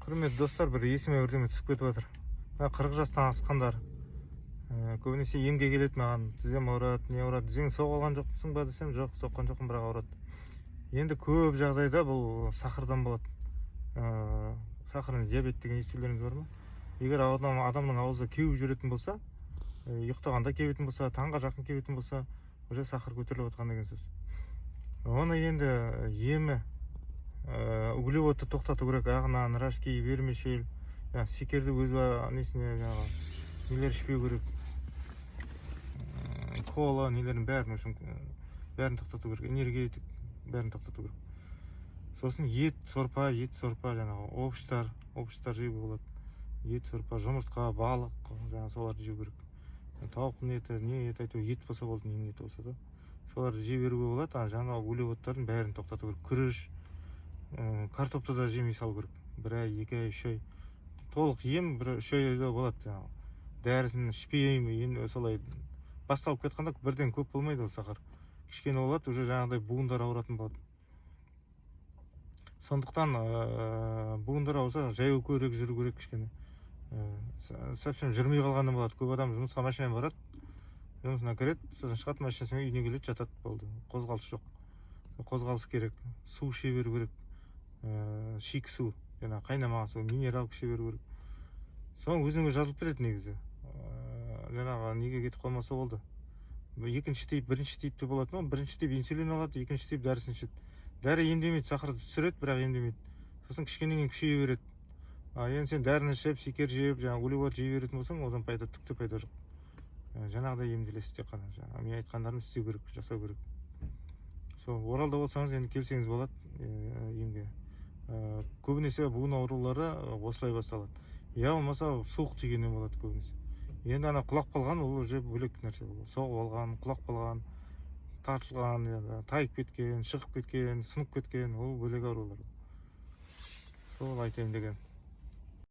Құрметті достар, бір есіме бірдеме түсіп кетіп жатыр. 40 жастан асқандар көбінесе емге келеді маған. Тізем ауырады, не ауырады, тізең соғып алған жоқсың ба десем, жоқ, соққан жоқпын, бірақ ауырады. Енді көп жағдайда бұл сахардан болады. Сахарный диабет деген естулеріңіз бар ма? Егер адамның аузы кеуіп жүретін болса, ұйықтағанда кебетін болса, таңға жақын кебетін болса, уже сахар көтеріліп жатқан деген сөз. Оны енді емі углеводты тоқтату керек, ағынан, рашки, вермишель, секерді өз несіне нелер ішпеу керек, кола, нелердің бәрін тоқтату керек, энергетик бәрін тоқтату керек. Сосын ет, сорпа, жаңағы овощтар жеуге болады. Ет, сорпа, жұмыртқа, балық, жаңағы соларды жеу керек. Тауықтың еті, не ет айту, ет болса болды, нең еті болса да. Соларды жей беруге болады, жаңағы углеводтардың бәрін тоқтату керек. Күріш, картопты да жемей салу керек. 1 ай, 2 ай, 3 ай. Толық ем 3 айда болады. Дәрісін ішпеймін, енді солай басталып кетқанда бірден көп болмайды ол сахар. Кішкене болады, уже жаңағыдай буындар ауыратын болады. Сондықтан буындар ауырса жаяу көрек жүру керек кішкене. Совсем жүрмей қалғанда болады. Көп адам жұмысқа машинамен барады, жұмысына кіреді, сосын шығады машинасымен үйіне келеді, жатады, болды. Қозғалыс жоқ. Қозғалыс керек, су іше беру керек. Шик су, қайнамаған су, минералка іше беру керек. Соң өзіңе жазылып береді негізі. Жаңағы неге кетіп қалмаса болды. Екінші тип, бірінші типте болатын, бірінші тип инсулин алады, екінші тип дәрісін ішеді. Дәрі емдемейді, сахарды түсіреді, бірақ емдемейді. Сосын кішкенеден күшейе береді. Енді сен дәріні ішіп, секер жеп, углевод жей беретін болсаң, одан түкте пайда жоқ. Жаңағыдай емделесіз тек қана. Мен айтқандарын істеу керек, жасау керек. Сол Оралда болсаңыз, енді келсеңіз болады емге. Көбінесе буын аурулары осылай басталады. Я болмаса суық тигеннен болады көбінесе. Енді құлап қалған, ол уже бөлек нәрсе. Соғып алған, құлап қалған, тартылған, тайып кеткен, шығып кеткен, сынып кеткен, ол бөлек аурулар. Сол айтайын деген.